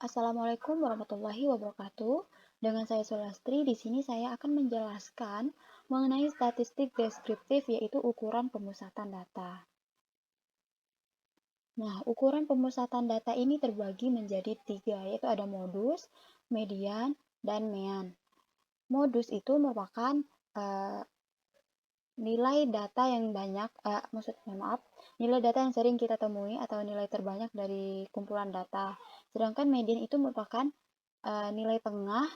Assalamualaikum warahmatullahi wabarakatuh. Dengan saya Sulastri, di sini saya akan menjelaskan mengenai statistik deskriptif, yaitu ukuran pemusatan data. Nah, ukuran pemusatan data ini terbagi menjadi tiga, yaitu ada modus, median, dan mean. Modus itu merupakan nilai data yang banyak, nilai data yang sering kita temui atau nilai terbanyak dari kumpulan data. Sedangkan median itu merupakan nilai tengah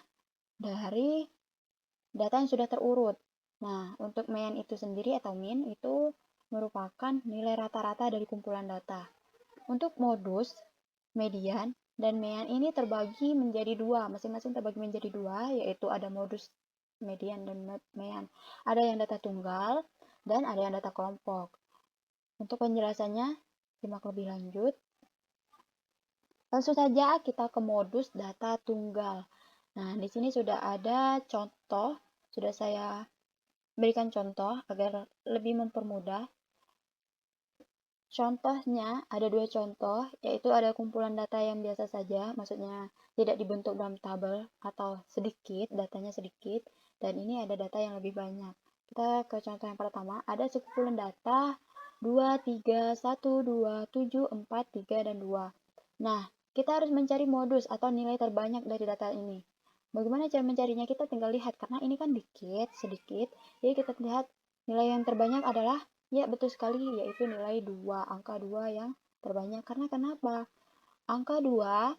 dari data yang sudah terurut. Nah, untuk mean itu sendiri atau mean itu merupakan nilai rata-rata dari kumpulan data. Untuk modus, median, dan mean ini terbagi menjadi dua, masing-masing terbagi menjadi dua, yaitu ada modus, median, dan mean. Ada yang data tunggal dan ada yang data kelompok. Untuk penjelasannya, simak lebih lanjut. Langsung saja kita ke modus data tunggal. Nah, di sini sudah ada contoh, sudah saya berikan contoh agar lebih mempermudah. Contohnya ada dua contoh, yaitu ada kumpulan data yang biasa saja, maksudnya tidak dibentuk dalam tabel atau sedikit, datanya sedikit, dan ini ada data yang lebih banyak. Kita ke contoh yang pertama, ada sekumpulan data 2, 3, 1, 2, 7, 4, 3, dan 2. Nah, kita harus mencari modus atau nilai terbanyak dari data ini. Bagaimana cara mencarinya? Kita tinggal lihat, karena ini kan sedikit, jadi kita lihat nilai yang terbanyak adalah, ya betul sekali, yaitu nilai 2, angka 2 yang terbanyak. Karena kenapa? Angka 2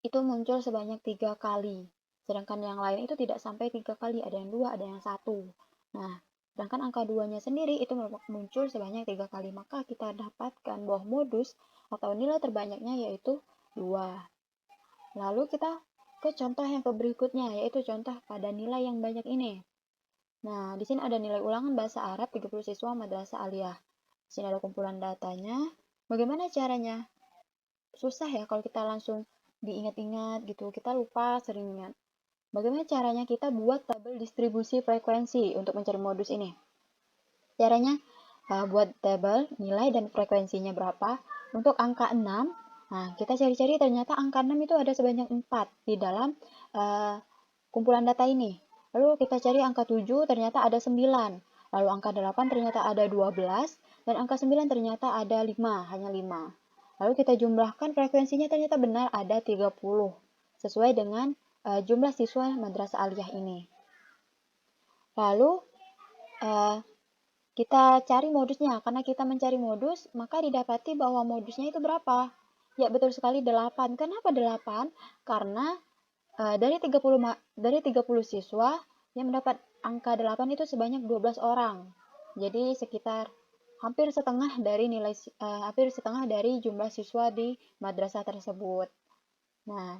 itu muncul sebanyak 3 kali, sedangkan yang lain itu tidak sampai 3 kali, ada yang 2, ada yang 1. Nah, sedangkan angka 2-nya sendiri itu muncul sebanyak 3 kali, maka kita dapatkan bahwa modus atau nilai terbanyaknya yaitu 2. Lalu kita ke contoh yang berikutnya, yaitu contoh pada nilai yang banyak ini. Nah, di sini ada nilai ulangan bahasa Arab 30 siswa Madrasah Aliyah. Di sini ada kumpulan datanya. Bagaimana caranya? Susah ya kalau kita langsung diingat-ingat gitu. Kita lupa sering ingat. Bagaimana caranya kita buat tabel distribusi frekuensi untuk mencari modus ini? Caranya buat tabel nilai dan frekuensinya berapa. Untuk angka 6, nah kita cari-cari ternyata angka 6 itu ada sebanyak 4 di dalam kumpulan data ini. Lalu kita cari angka 7, ternyata ada 9. Lalu angka 8 ternyata ada 12, dan angka 9 ternyata ada 5, hanya 5. Lalu kita jumlahkan frekuensinya ternyata benar ada 30, sesuai dengan jumlah siswa Madrasah Aliyah ini. Lalu kita cari modusnya, karena kita mencari modus, maka didapati bahwa modusnya itu berapa? Ya betul sekali 8. Kenapa 8? Karena dari 30 siswa yang mendapat angka 8 itu sebanyak 12 orang. Jadi sekitar hampir setengah dari jumlah siswa di madrasah tersebut. Nah,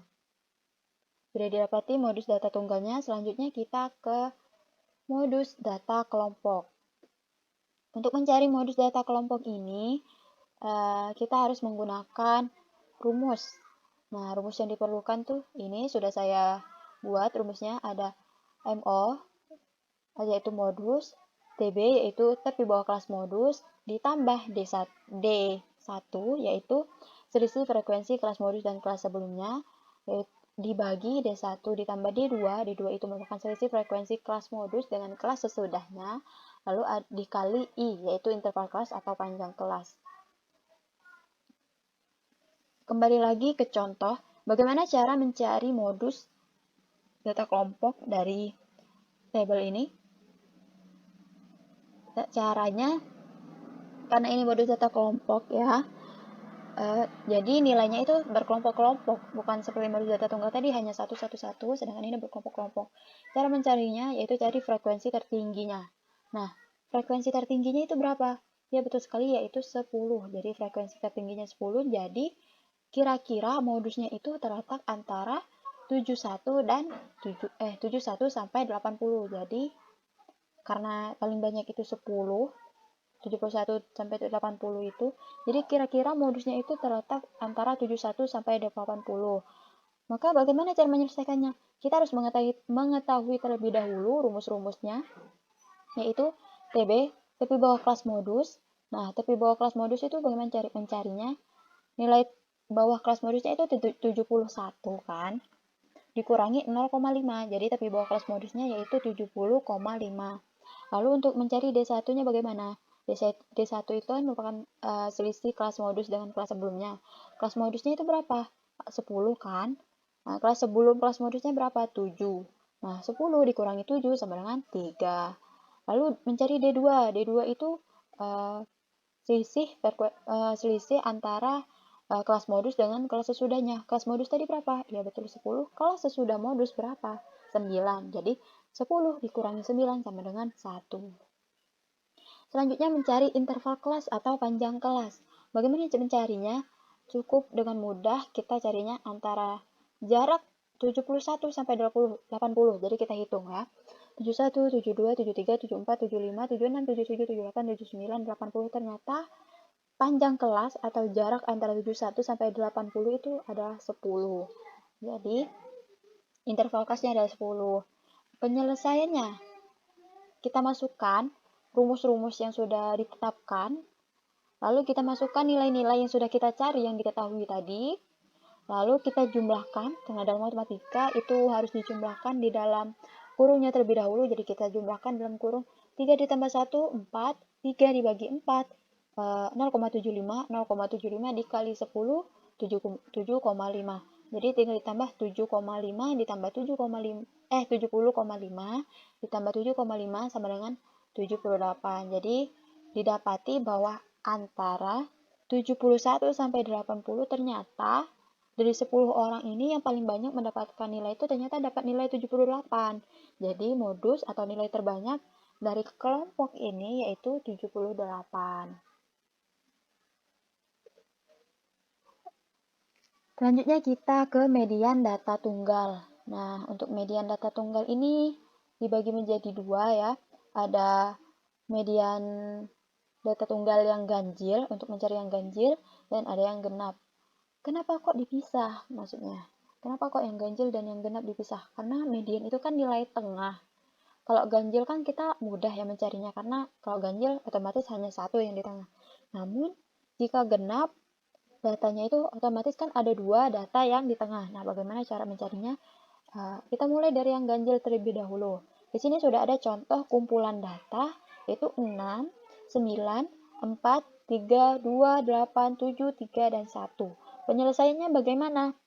sudah didapati modus data tunggalnya, selanjutnya kita ke modus data kelompok. Untuk mencari modus data kelompok ini, kita harus menggunakan rumus. Nah, rumus yang diperlukan tuh ini sudah saya buat. Rumusnya ada MO, yaitu modus, TB, yaitu tab di bawah kelas modus, ditambah D1, yaitu selisih frekuensi kelas modus dan kelas sebelumnya, yaitu dibagi D1 ditambah D2, D2 itu merupakan selisih frekuensi kelas modus dengan kelas sesudahnya, lalu dikali I, yaitu interval kelas atau panjang kelas. Kembali lagi ke contoh, bagaimana cara mencari modus data kelompok dari tabel ini. Caranya, karena ini modus data kelompok ya, jadi nilainya itu berkelompok-kelompok, bukan seperti modus data tunggal tadi hanya satu, sedangkan ini berkelompok-kelompok. Cara mencarinya yaitu cari frekuensi tertingginya. Nah, frekuensi tertingginya itu berapa? Ya betul sekali, yaitu 10. Jadi frekuensi tertingginya 10, jadi kira-kira modusnya itu terletak antara 71 sampai 80. Jadi karena paling banyak itu 10, 71 sampai 80 itu, jadi kira-kira modusnya itu terletak antara 71 sampai 80. Maka bagaimana cara menyelesaikannya? Kita harus mengetahui terlebih dahulu rumus-rumusnya, yaitu TB, bawah kelas modus. Nah, TB bawah kelas modus itu bagaimana cara mencarinya? Nilai bawah kelas modusnya itu 71 kan, dikurangi 0,5. Jadi tepi bawah kelas modusnya yaitu 70,5. Lalu untuk mencari D1-nya bagaimana? D1 itu kan merupakan selisih kelas modus dengan kelas sebelumnya. Kelas modusnya itu berapa? 10 kan? Nah, kelas sebelum kelas modusnya berapa? 7. Nah, 10 dikurangi 7 sama dengan 3. Lalu mencari D2. D2 itu selisih antara kelas modus dengan kelas sesudahnya. Kelas modus tadi berapa? Ya betul 10. Kelas sesudah modus berapa? 9. Jadi 10 dikurangi 9 sama dengan 1. Selanjutnya mencari interval kelas atau panjang kelas. Bagaimana mencarinya? Cukup dengan mudah kita carinya antara jarak 71 sampai 80. Jadi kita hitung ya. 71, 72, 73, 74, 75, 76, 77, 78, 79, 80. Ternyata panjang kelas atau jarak antara 71 sampai 80 itu adalah 10. Jadi interval kelasnya adalah 10. Penyelesaiannya kita masukkan rumus-rumus yang sudah ditetapkan, lalu kita masukkan nilai-nilai yang sudah kita cari yang diketahui tadi, lalu kita jumlahkan. Karena dalam matematika itu harus dijumlahkan di dalam kurungnya terlebih dahulu, jadi kita jumlahkan dalam kurung 3 ditambah 1, 4, 3 dibagi 4, 0,75, 0,75 dikali 10, 7,5. Jadi tinggal ditambah 7,5 ditambah 70,5 ditambah 7,5 sama dengan 78. Jadi didapati bahwa antara 71 sampai 80 ternyata dari 10 orang ini yang paling banyak mendapatkan nilai itu ternyata dapat nilai 78. Jadi modus atau nilai terbanyak dari kelompok ini yaitu 78. Selanjutnya kita ke median data tunggal. Nah, untuk median data tunggal ini dibagi menjadi dua ya. Ada median data tunggal yang ganjil untuk mencari yang ganjil dan ada yang genap. Kenapa kok dipisah maksudnya? Kenapa kok yang ganjil dan yang genap dipisah? Karena median itu kan nilai tengah. Kalau ganjil kan kita mudah ya mencarinya karena kalau ganjil otomatis hanya satu yang di tengah. Namun jika genap datanya itu otomatis kan ada dua data yang di tengah. Nah, bagaimana cara mencarinya? Kita mulai dari yang ganjil terlebih dahulu. Di sini sudah ada contoh kumpulan data yaitu 6, 9, 4, 3, 2, 8, 7, 3, dan 1. Penyelesaiannya bagaimana?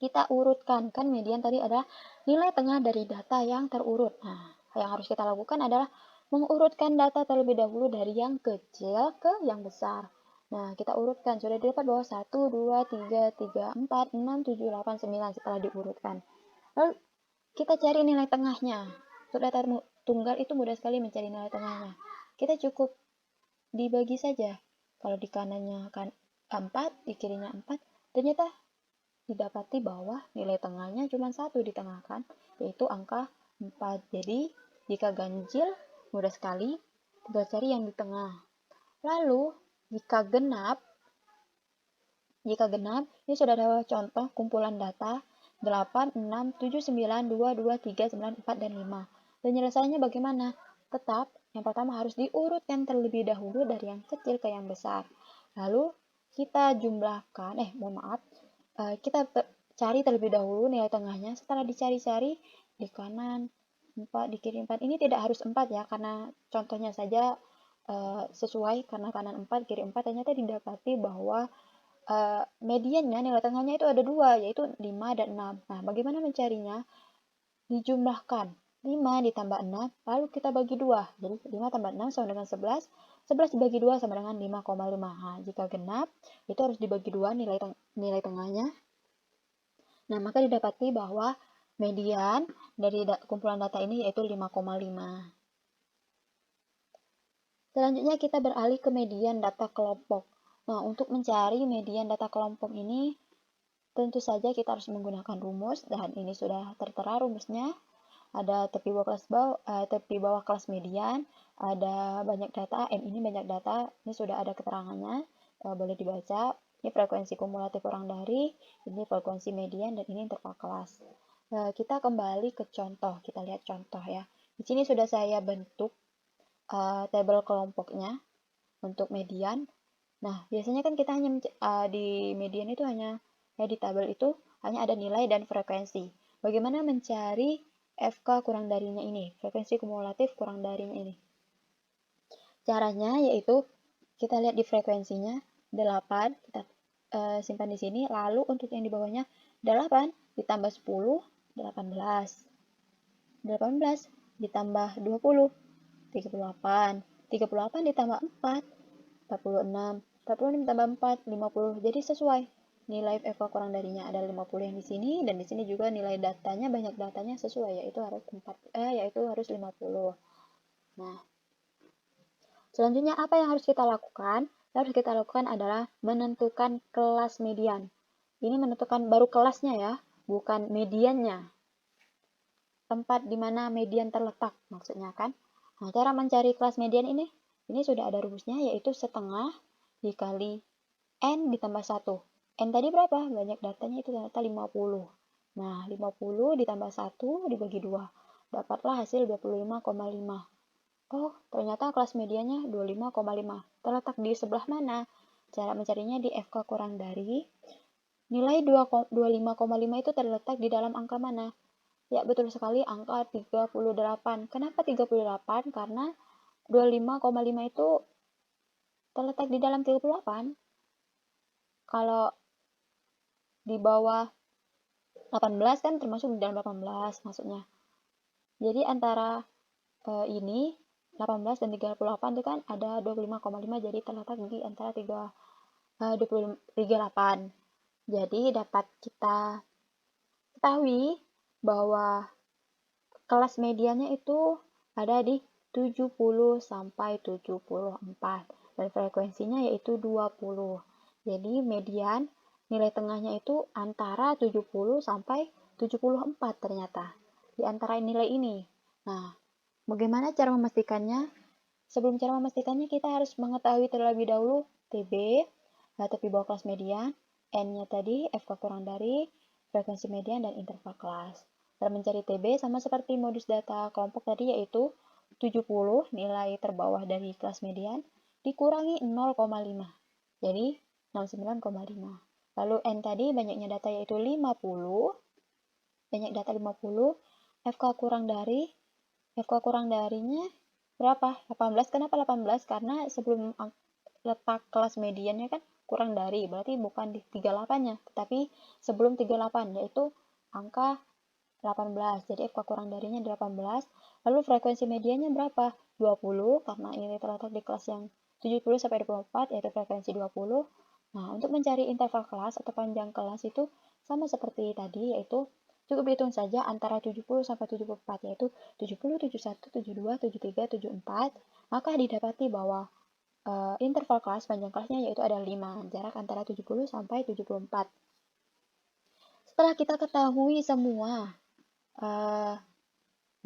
Kita urutkan. Kan median tadi adalah nilai tengah dari data yang terurut. Nah, yang harus kita lakukan adalah mengurutkan data terlebih dahulu dari yang kecil ke yang besar. Nah, kita urutkan. Sudah didapat bahwa 1, 2, 3, 3, 4, 6, 7, 8, 9 setelah diurutkan. Lalu kita cari nilai tengahnya. Untuk data tunggal itu mudah sekali mencari nilai tengahnya. Kita cukup dibagi saja. Kalau di kanannya kan 4, di kirinya 4, ternyata didapati bahwa nilai tengahnya cuma satu ditengahkan, yaitu angka 4. Jadi, jika ganjil, mudah sekali, tinggal cari yang di tengah. Lalu, jika genap, ini sudah ada contoh kumpulan data 8, 6, 7, 9, 2, 2, 3, 9, 4, dan 5. Penyelesaiannya bagaimana? Tetap, yang pertama harus diurutkan terlebih dahulu dari yang kecil ke yang besar. Lalu, kita jumlahkan, kita cari terlebih dahulu nilai tengahnya. Setelah dicari-cari, di kanan 4, di kiri 4. Ini tidak harus 4 ya, karena contohnya saja sesuai, karena kanan 4, kiri 4. Ternyata didapati bahwa mediannya, nilai tengahnya itu ada 2, yaitu 5 dan 6. Nah, bagaimana mencarinya? Dijumlahkan. 5 ditambah 6, lalu kita bagi 2. Jadi 5 tambah 6 sama dengan 11. 11 dibagi 2 sama dengan 5,5. Nah, jika genap, itu harus dibagi 2 nilai tengahnya. Nah, maka didapati bahwa median dari kumpulan data ini yaitu 5,5. Selanjutnya kita beralih ke median data kelompok. Nah, untuk mencari median data kelompok ini, tentu saja kita harus menggunakan rumus, dan ini sudah tertera rumusnya. Ada tepi bawah kelas median, ada banyak data, M ini banyak data, ini sudah ada keterangannya, boleh dibaca. Ini frekuensi kumulatif kurang dari, ini frekuensi median, dan ini interval kelas. Kita kembali ke contoh, kita lihat contoh ya. Di sini sudah saya bentuk tabel kelompoknya untuk median. Nah, biasanya kan kita hanya di median itu hanya di tabel itu hanya ada nilai dan frekuensi. Bagaimana mencari FK kurang darinya ini, frekuensi kumulatif kurang darinya ini? Caranya yaitu kita lihat di frekuensinya 8, kita simpan di sini. Lalu untuk yang di bawahnya 8 ditambah 10, 18. 18 ditambah 20, 38. 38 ditambah 4, 46. 46 ditambah 4, 50. Jadi sesuai. Nilai FK kurang darinya ada 50 yang di sini, dan di sini juga nilai datanya, banyak datanya sesuai, yaitu harus 50. Nah, selanjutnya apa yang harus kita lakukan? Yang harus kita lakukan adalah menentukan kelas median. Ini menentukan baru kelasnya ya, bukan mediannya. Tempat di mana median terletak maksudnya kan. Nah, cara mencari kelas median ini sudah ada rumusnya, yaitu setengah dikali N ditambah 1. N tadi berapa? Banyak datanya itu ternyata 50. Nah, 50 ditambah 1 dibagi 2. Dapatlah hasil 25,5. Oh, ternyata kelas mediannya 25,5. Terletak di sebelah mana? Cara mencarinya di FK kurang dari. Nilai 25,5 itu terletak di dalam angka mana? Ya, betul sekali, angka 38. Kenapa 38? Karena 25,5 itu terletak di dalam 38. Kalau di bawah 18 kan termasuk di dalam 18 maksudnya. Jadi antara ini 18 dan 38 itu kan ada 25,5, jadi terletak di antara 38. Jadi dapat kita ketahui bahwa kelas mediannya itu ada di 70 sampai 74 dan frekuensinya yaitu 20. Jadi median nilai tengahnya itu antara 70 sampai 74 ternyata. Di antara nilai ini. Nah, bagaimana cara memastikannya? Sebelum cara memastikannya kita harus mengetahui terlebih dahulu TB, tepi bawah kelas median, N-nya tadi, FK kurang dari, frekuensi median, dan interval kelas. Cara mencari TB sama seperti modus data kelompok tadi, yaitu 70 nilai terbawah dari kelas median dikurangi 0,5. Jadi 69,5. Lalu N tadi banyaknya data yaitu 50. Banyak data 50. FK kurang darinya berapa? 18. Kenapa 18? Karena sebelum letak kelas mediannya kan kurang dari, berarti bukan di 38-nya, tetapi sebelum 38, yaitu angka 18. Jadi FK kurang darinya 18. Lalu frekuensi mediannya berapa? 20, karena ini terletak di kelas yang 70 sampai 24, yaitu frekuensi 20. Nah, untuk mencari interval kelas atau panjang kelas itu sama seperti tadi, yaitu cukup hitung saja antara 70 sampai 74, yaitu 70, 71, 72, 73, 74. Maka didapati bahwa interval kelas, panjang kelasnya yaitu ada 5, jarak antara 70 sampai 74. Setelah kita ketahui semua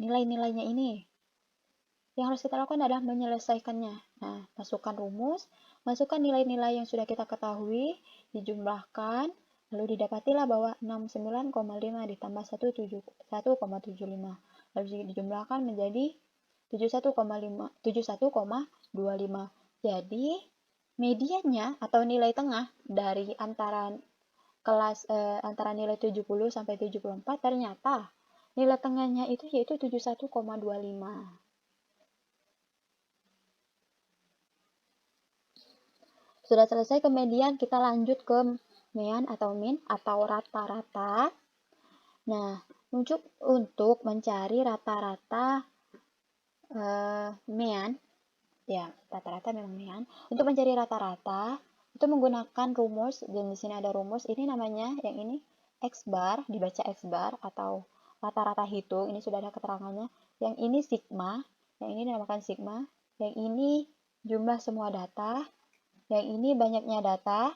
nilai-nilainya ini, yang harus kita lakukan adalah menyelesaikannya. Nah, masukkan rumus, masukkan nilai-nilai yang sudah kita ketahui, dijumlahkan, lalu didapatilah bahwa 69,5 ditambah 1,75. Lalu dijumlahkan menjadi 71,25. Jadi, mediannya atau nilai tengah dari antara antara nilai 70 sampai 74 ternyata nilai tengahnya itu yaitu 71,25. Sudah selesai, kemudian kita lanjut ke mean atau min atau rata-rata. Nah, untuk mencari rata-rata mean, ya rata-rata memang mean. Untuk mencari rata-rata itu menggunakan rumus, dan di sini ada rumus. Ini namanya yang ini X bar, dibaca X bar atau rata-rata hitung. Ini sudah ada keterangannya. Yang ini sigma, yang ini dinamakan sigma, yang ini jumlah semua data, yang ini banyaknya data,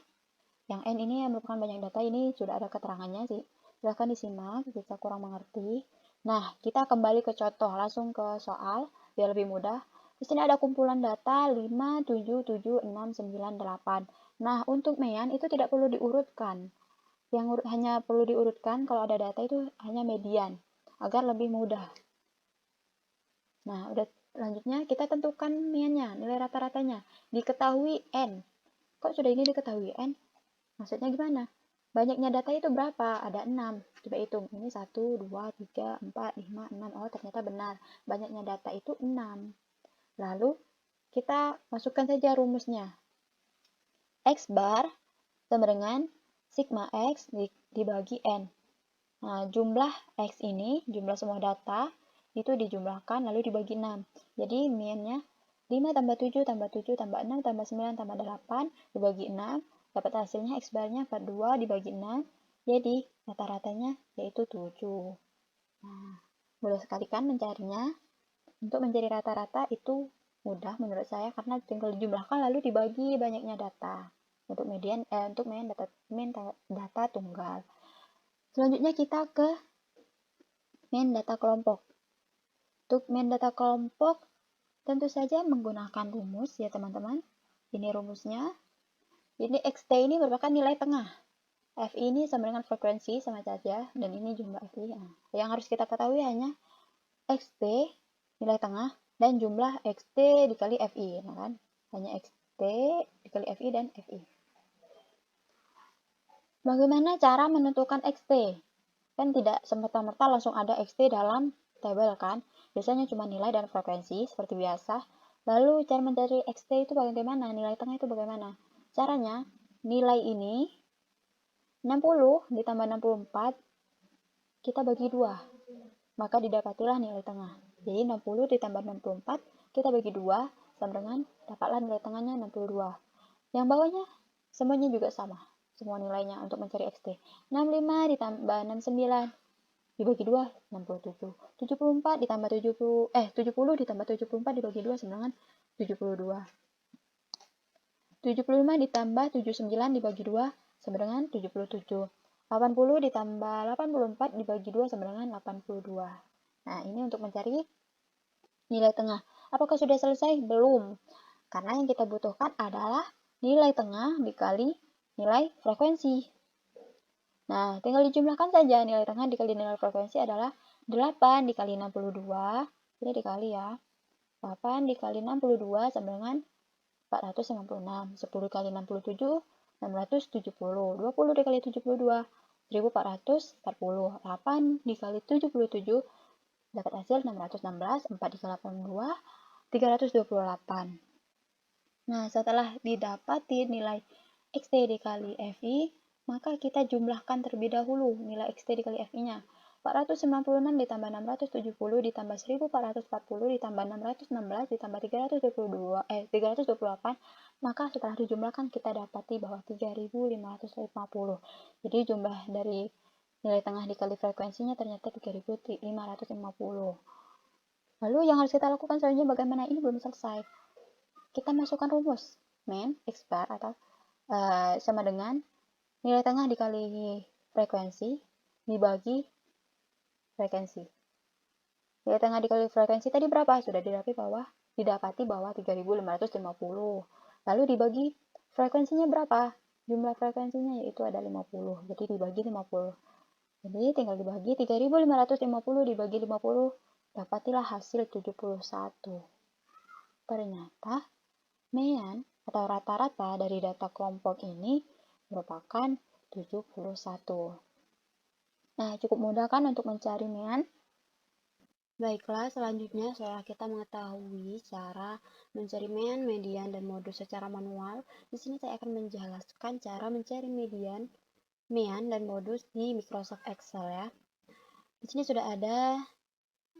yang N ini yang merupakan banyak data. Ini sudah ada keterangannya sih. Silahkan disimak jika kurang mengerti. Nah, kita kembali ke contoh, langsung ke soal biar lebih mudah. Di sini ada kumpulan data 5, 7, 7, 6, 9, 8. Nah, untuk mean itu tidak perlu diurutkan. Yang hanya perlu diurutkan kalau ada data itu hanya median, agar lebih mudah. Nah, udah, lanjutnya kita tentukan mean-nya, nilai rata-ratanya. Diketahui N. kok sudah ini diketahui n? Maksudnya gimana? Banyaknya data itu berapa? Ada 6. Coba hitung. Ini 1, 2, 3, 4, 5, 6. Oh, ternyata benar. Banyaknya data itu 6. Lalu, kita masukkan saja rumusnya. X bar sama dengan sigma X dibagi N. Nah, jumlah X ini, jumlah semua data, itu dijumlahkan lalu dibagi 6. Jadi, min-nya 5 tambah 7 tambah 7 tambah 6 tambah 9 tambah 8 dibagi 6. Dapat hasilnya X barnya 42 dibagi 6. Jadi, rata-ratanya yaitu 7. Nah, mudah sekali kan mencarinya. Untuk mencari rata-rata itu mudah menurut saya karena tinggal dijumlahkan lalu dibagi banyaknya data. Untuk main data tunggal. Selanjutnya kita ke main data kelompok. Untuk main data kelompok tentu saja menggunakan rumus ya teman-teman. Ini rumusnya. Ini XT ini merupakan nilai tengah. FI ini sama dengan frekuensi sama saja dan ini jumlah FI. Nah, yang harus kita ketahui hanya XT nilai tengah dan jumlah XT dikali FI, nah kan? Hanya XT dikali FI dan FI. Bagaimana cara menentukan XT? Kan tidak semata-merta langsung ada XT dalam tabel kan? Biasanya cuma nilai dan frekuensi seperti biasa. Lalu cara mencari XT itu bagaimana? Nilai tengah itu bagaimana? Caranya, nilai ini 60 ditambah 64 kita bagi 2. Maka didapatilah nilai tengah. Jadi 60 ditambah 64 kita bagi 2 sama dengan dapatlah nilai tengahnya 62. Yang bawahnya semuanya juga sama. Semua nilainya untuk mencari XT. 65 ditambah 69 dibagi 2 67. 74 ditambah 70 ditambah 74 dibagi 2 sama dengan 72. 75 ditambah 79 dibagi 2 sama dengan 77. 80 ditambah 84 dibagi 2 sama dengan 82. Nah, ini untuk mencari nilai tengah. Apakah sudah selesai? Belum. Karena yang kita butuhkan adalah nilai tengah dikali nilai frekuensi. Nah, tinggal dijumlahkan saja. Nilai tengah dikali nilai frekuensi adalah 8 dikali 62. Ini dikali ya. 8 dikali 62 sama dengan 456. 10 kali 67, 670. 20 dikali 72, 1440. 8 dikali 77, dapat hasil 616. 4 dikali 82, 328. Nah, setelah didapati nilai XT dikali FI, maka kita jumlahkan terlebih dahulu nilai XT dikali FI-nya. 496 ditambah 670 ditambah 1440 ditambah 616 ditambah 328, maka setelah dijumlahkan kita dapati bahwa 3550. Jadi jumlah dari nilai tengah dikali frekuensinya ternyata 3550. Lalu yang harus kita lakukan selanjutnya bagaimana? Ini belum selesai. Kita masukkan rumus min X bar atau sama dengan nilai tengah dikali frekuensi dibagi frekuensi. Nilai tengah dikali frekuensi tadi berapa? Sudah didapati bahwa 3550. Lalu dibagi frekuensinya berapa? Jumlah frekuensinya yaitu ada 50. Jadi dibagi 50. Jadi tinggal dibagi 3550 dibagi 50, dapatilah hasil 71. Ternyata mean atau rata-rata dari data kelompok ini merupakan 71. Nah, cukup mudah kan untuk mencari mean? Baiklah, selanjutnya setelah kita mengetahui cara mencari mean, median, dan modus secara manual, di sini saya akan menjelaskan cara mencari median, mean, dan modus di Microsoft Excel ya. Di sini sudah ada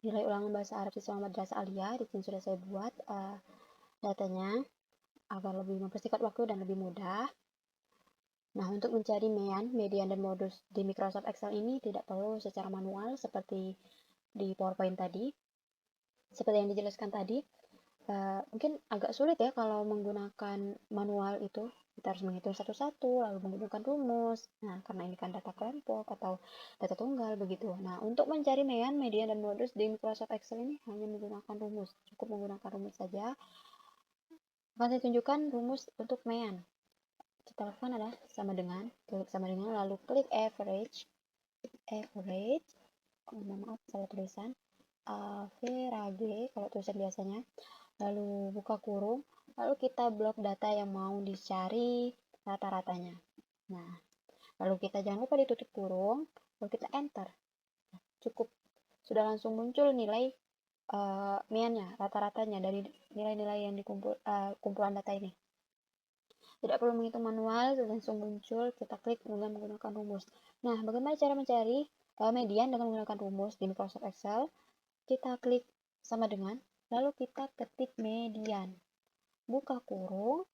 nilai ulangan bahasa Arab siswa Madrasah Aliyah. Di sini sudah saya buat datanya agar lebih mempersingkat waktu dan lebih mudah. Nah, untuk mencari mean, median, dan modus di Microsoft Excel ini tidak perlu secara manual seperti di PowerPoint tadi. Seperti yang dijelaskan tadi, mungkin agak sulit ya kalau menggunakan manual itu. Kita harus menghitung satu-satu, lalu menggunakan rumus. Nah, karena ini kan data kelompok atau data tunggal begitu. Nah, untuk mencari mean, median, dan modus di Microsoft Excel ini hanya menggunakan rumus. Cukup menggunakan rumus saja. Akan saya tunjukkan rumus untuk mean. Kita lakukan adalah klik sama dengan, lalu klik average, maaf salah tulisan, average kalau tulisan biasanya, lalu buka kurung, lalu kita blok data yang mau dicari, rata-ratanya. Nah, lalu kita jangan lupa ditutup kurung, lalu kita enter. Cukup, sudah langsung muncul nilai MIAN-nya, rata-ratanya dari nilai-nilai yang kumpulan data ini. Tidak perlu menghitung manual, langsung muncul, kita klik dengan menggunakan rumus. Nah, bagaimana cara mencari median dengan menggunakan rumus di Microsoft Excel? Kita klik sama dengan, lalu kita ketik median. Buka kurung,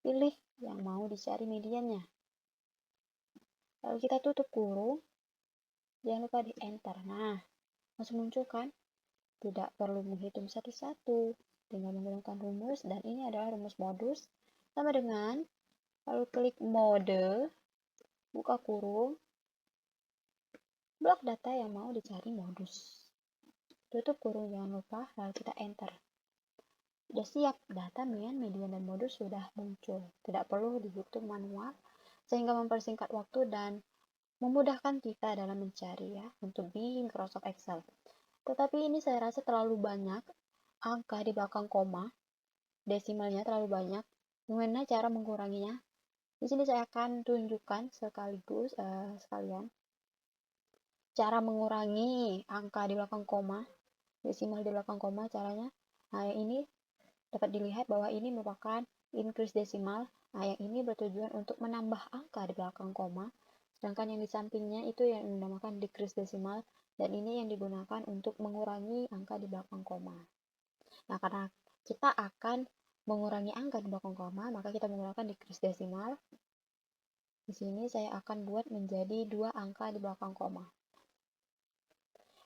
pilih yang mau dicari mediannya. Lalu kita tutup kurung, jangan lupa di enter. Nah, langsung muncul kan? Tidak perlu menghitung satu-satu dengan menggunakan rumus, dan ini adalah rumus modus sama dengan, lalu klik mode, buka kurung, blok data yang mau dicari modus. Tutup kurung jangan lupa, lalu kita enter. Sudah siap, data MIAN, median, dan modus sudah muncul. Tidak perlu dihitung manual, sehingga mempersingkat waktu dan memudahkan kita dalam mencari ya, untuk di Microsoft Excel. Tetapi ini saya rasa terlalu banyak angka di belakang koma, desimalnya terlalu banyak. Gimana cara menguranginya? Di sini saya akan tunjukkan sekalian cara mengurangi angka di belakang koma, desimal di belakang koma caranya. Nah, yang ini dapat dilihat bahwa ini merupakan increase desimal. Nah, yang ini bertujuan untuk menambah angka di belakang koma, sedangkan yang di sampingnya itu yang dinamakan decrease desimal, dan ini yang digunakan untuk mengurangi angka di belakang koma. Nah, karena kita akan mengurangi angka di belakang koma, maka kita menggunakan decrease desimal. Di sini saya akan buat menjadi 2 angka di belakang koma.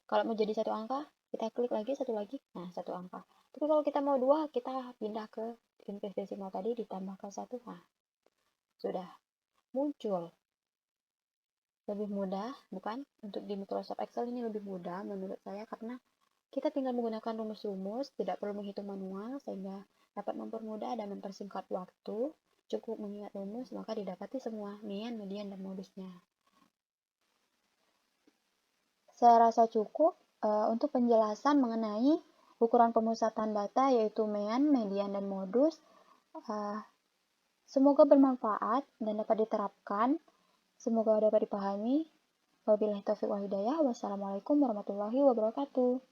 Kalau mau jadi 1 angka, kita klik lagi, 1 lagi, nah 1 angka. Tapi kalau kita mau 2, kita pindah ke increase desimal tadi, ditambahkan 1, nah sudah muncul. Lebih mudah, bukan? Untuk di Microsoft Excel ini lebih mudah menurut saya, karena kita tinggal menggunakan rumus-rumus, tidak perlu menghitung manual, sehingga dapat mempermudah dan mempersingkat waktu. Cukup mengingat rumus, maka didapati semua MIAN, median, dan modusnya. Saya rasa cukup untuk penjelasan mengenai ukuran pemusatan data, yaitu MIAN, median, dan modus. Semoga bermanfaat dan dapat diterapkan. Semoga dapat dipahami. Wabillahi taufiq wal hidayah. Wassalamualaikum warahmatullahi wabarakatuh.